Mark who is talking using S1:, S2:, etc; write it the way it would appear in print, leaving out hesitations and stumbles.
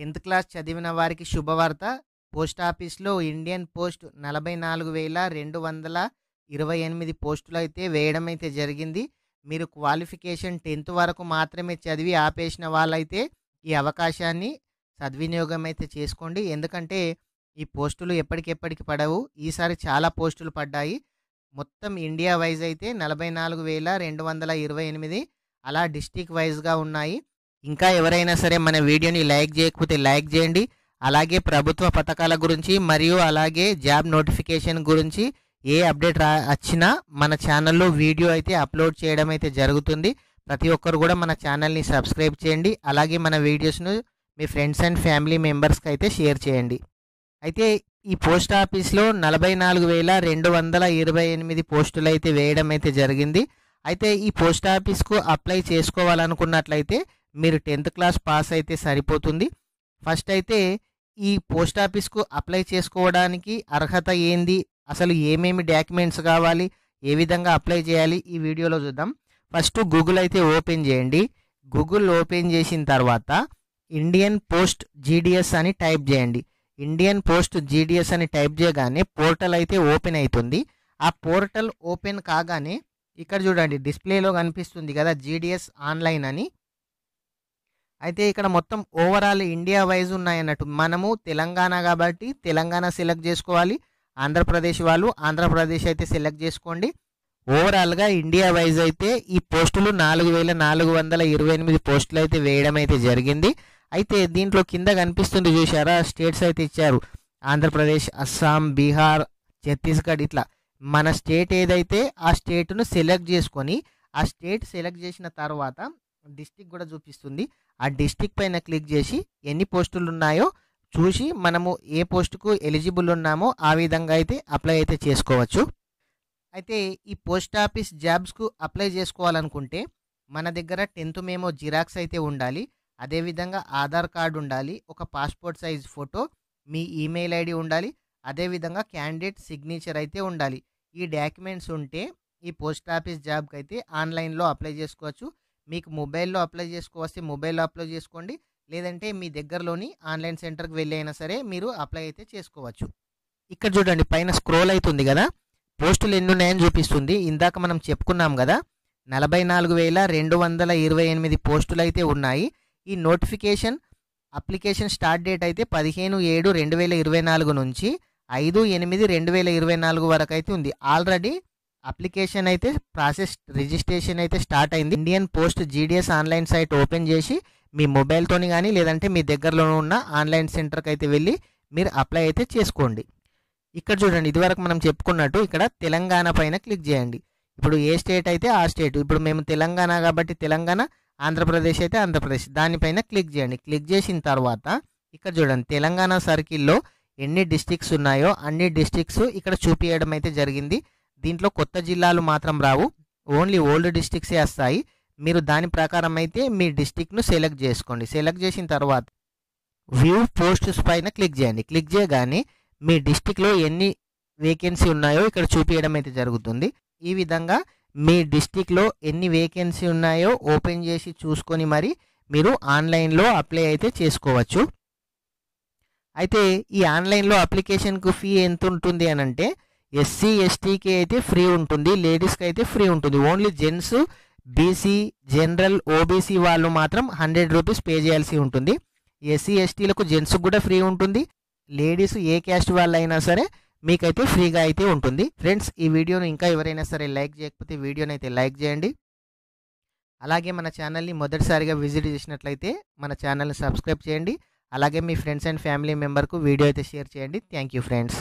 S1: 10th class చదివిన వారికి శుభవార్త. పోస్ట్ ఆఫీస్‌లో ఇండియన్ పోస్ట్ 44,228 పోస్టులైతే వేయడం అయితే జరిగింది. మీరు క్వాలిఫికేషన్ 10th వరకు మాత్రమే చదివి ఆపేసిన వాళ్ళైతే ఈ అవకాశాన్ని సద్వినియోగం అయితే చేసుకోండి. ఎందుకంటే ఈ పోస్టులు ఎప్పటికెప్పటికి పడవు. ఈసారి చాలా పోస్టులు పడ్డాయి. మొత్తం ఇండియా వైజ్ అయితే 44,228 అలా డిస్ట్రిక్ట్ వైజ్‌గా ఉన్నాయి. ఇంకా ఎవరైనా సరే మన వీడియోని లైక్ చేయకపోతే లైక్ చేయండి. అలాగే ప్రభుత్వ పథకాల గురించి మరియు అలాగే జాబ్ నోటిఫికేషన్ గురించి ఏ అప్డేట్ వచ్చినా మన ఛానల్లో వీడియో అయితే అప్లోడ్ చేయడం అయితే జరుగుతుంది. ప్రతి ఒక్కరు కూడా మన ఛానల్ని సబ్స్క్రైబ్ చేయండి. అలాగే మన వీడియోస్ను మీ ఫ్రెండ్స్ అండ్ ఫ్యామిలీ మెంబర్స్కి అయితే షేర్ చేయండి. అయితే ఈ పోస్ట్ ఆఫీస్లో 44,228 పోస్టులు అయితే వేయడం అయితే జరిగింది. అయితే ఈ పోస్ట్ ఆఫీస్కు అప్లై చేసుకోవాలనుకున్నట్లయితే మీరు 10th క్లాస్ పాస్ అయితే సరిపోతుంది. ఫస్ట్ అయితే ఈ పోస్ట్ ఆఫీస్కు అప్లై చేసుకోవడానికి అర్హత ఏంది, అసలు ఏమేమి డాక్యుమెంట్స్ కావాలి, ఏ విధంగా అప్లై చేయాలి ఈ వీడియోలో చూద్దాం. ఫస్ట్ గూగుల్ అయితే ఓపెన్ చేయండి. గూగుల్ ఓపెన్ చేసిన తర్వాత ఇండియన్ పోస్ట్ జీడిఎస్ అని టైప్ చేయండి. ఇండియన్ పోస్ట్ జీడిఎస్ అని టైప్ చేయగానే పోర్టల్ అయితే ఓపెన్ అవుతుంది. ఆ పోర్టల్ ఓపెన్ కాగానే ఇక్కడ చూడండి డిస్ప్లేలో కనిపిస్తుంది కదా జీడిఎస్ ఆన్లైన్ అని. అయితే ఇక్కడ మొత్తం ఓవరాల్ ఇండియా వైజ్ ఉన్నాయన్నట్టు. మనము తెలంగాణ కాబట్టి తెలంగాణ సెలెక్ట్ చేసుకోవాలి. ఆంధ్రప్రదేశ్ వాళ్ళు ఆంధ్రప్రదేశ్ అయితే సెలెక్ట్ చేసుకోండి. ఓవరాల్గా ఇండియా వైజ్ అయితే ఈ పోస్టులు 4,428 పోస్టులు అయితే వేయడం అయితే జరిగింది. అయితే దీంట్లో కింద కనిపిస్తుంది చూసారా, స్టేట్స్ అయితే ఇచ్చారు. ఆంధ్రప్రదేశ్, అస్సాం, బీహార్, ఛత్తీస్గఢ్, ఇట్లా మన స్టేట్ ఏదైతే ఆ స్టేట్ను సెలెక్ట్ చేసుకొని ఆ స్టేట్ సెలెక్ట్ చేసిన తర్వాత డిస్టిక్ కూడా చూపిస్తుంది. ఆ డిస్టిక్ పైన క్లిక్ చేసి ఎన్ని పోస్టులు ఉన్నాయో చూసి మనము ఏ పోస్టుకు ఎలిజిబుల్ ఉన్నామో ఆ విధంగా అయితే అప్లై అయితే చేసుకోవచ్చు. అయితే ఈ పోస్ట్ ఆఫీస్ జాబ్స్కు అప్లై చేసుకోవాలనుకుంటే మన దగ్గర 10th మేమో జిరాక్స్ అయితే ఉండాలి. అదేవిధంగా ఆధార్ కార్డు ఉండాలి, ఒక పాస్పోర్ట్ సైజ్ ఫోటో, మీ ఈమెయిల్ ఐడి ఉండాలి, అదేవిధంగా క్యాండిడేట్ సిగ్నేచర్ అయితే ఉండాలి. ఈ డాక్యుమెంట్స్ ఉంటే ఈ పోస్ట్ ఆఫీస్ జాబ్కి అయితే ఆన్లైన్లో అప్లై చేసుకోవచ్చు. మీకు మొబైల్లో అప్లై చేసుకోవస్తే మొబైల్లో అప్లై చేసుకోండి. లేదంటే మీ దగ్గరలోని ఆన్లైన్ సెంటర్కి వెళ్ళి అయినా సరే మీరు అప్లై అయితే చేసుకోవచ్చు. ఇక్కడ చూడండి పైన స్క్రోల్ అవుతుంది కదా, పోస్టులు ఎన్ని ఉన్నాయని చూపిస్తుంది. ఇందాక మనం చెప్పుకున్నాం కదా 44,228 పోస్టులు అయితే ఉన్నాయి. ఈ నోటిఫికేషన్ అప్లికేషన్ స్టార్ట్ డేట్ అయితే 15/7/2024 నుంచి 5/8/2024 వరకు అయితే ఉంది. ఆల్రెడీ అప్లికేషన్ అయితే ప్రాసెస్ రిజిస్ట్రేషన్ అయితే స్టార్ట్ అయింది. Indian post GDS online site open చేసి మీ మొబైల్తోని కానీ లేదంటే మీ దగ్గరలో ఉన్న ఆన్లైన్ సెంటర్కి అయితే వెళ్ళి మీరు అప్లై అయితే చేసుకోండి. ఇక్కడ చూడండి ఇదివరకు మనం చెప్పుకున్నట్టు ఇక్కడ తెలంగాణ పైన క్లిక్ చేయండి. ఇప్పుడు ఏ స్టేట్ అయితే ఆ స్టేట్, ఇప్పుడు మేము తెలంగాణ కాబట్టి తెలంగాణ, ఆంధ్రప్రదేశ్ అయితే ఆంధ్రప్రదేశ్, దానిపైన క్లిక్ చేయండి. క్లిక్ చేసిన తర్వాత ఇక్కడ చూడండి తెలంగాణ సర్కిల్లో ఎన్ని డిస్ట్రిక్ట్స్ ఉన్నాయో అన్ని డిస్ట్రిక్ట్స్ ఇక్కడ చూపించడం అయితే జరిగింది. దీంట్లో కొత్త జిల్లాలు మాత్రం రావు, ఓన్లీ ఓల్డ్ డిస్ట్రిక్ట్సే వస్తాయి. మీరు దాని ప్రకారం అయితే మీ డిస్ట్రిక్ట్ను సెలెక్ట్ చేసుకోండి. సెలెక్ట్ చేసిన తర్వాత వ్యూ పోస్ట్స్ పైన క్లిక్ చేయండి. క్లిక్ చేయగానే మీ డిస్ట్రిక్ట్లో ఎన్ని వేకెన్సీ ఉన్నాయో ఇక్కడ చూపించడం అయితే జరుగుతుంది. ఈ విధంగా మీ డిస్ట్రిక్ట్లో ఎన్ని వేకెన్సీ ఉన్నాయో ఓపెన్ చేసి చూసుకొని మరి మీరు ఆన్లైన్లో అప్లై అయితే చేసుకోవచ్చు. అయితే ఈ ఆన్లైన్లో అప్లికేషన్కు ఫీ ఎంత ఉంటుంది అని అంటే ఎస్సీ ఎస్టీకి అయితే ఫ్రీ ఉంటుంది, లేడీస్కి అయితే ఫ్రీ ఉంటుంది. Only gents, BC, general, OBC వాళ్ళు మాత్రం 100 రూపీస్ పే చేయాల్సి ఉంటుంది. ఎస్సీ ఎస్టీలకు జెంట్స్కి కూడా ఫ్రీ ఉంటుంది. లేడీస్ ఏ క్యాస్ట్ వాళ్ళైనా సరే మీకైతే ఫ్రీగా అయితే ఉంటుంది. ఫ్రెండ్స్ ఈ వీడియోను ఇంకా ఎవరైనా సరే లైక్ చేయకపోతే వీడియోని అయితే లైక్ చేయండి. అలాగే మన ఛానల్ని మొదటిసారిగా విజిట్ చేసినట్లయితే మన ఛానల్ని సబ్స్క్రైబ్ చేయండి. అలాగే మీ ఫ్రెండ్స్ అండ్ ఫ్యామిలీ మెంబర్కు వీడియో అయితే షేర్ చేయండి. Thank you friends.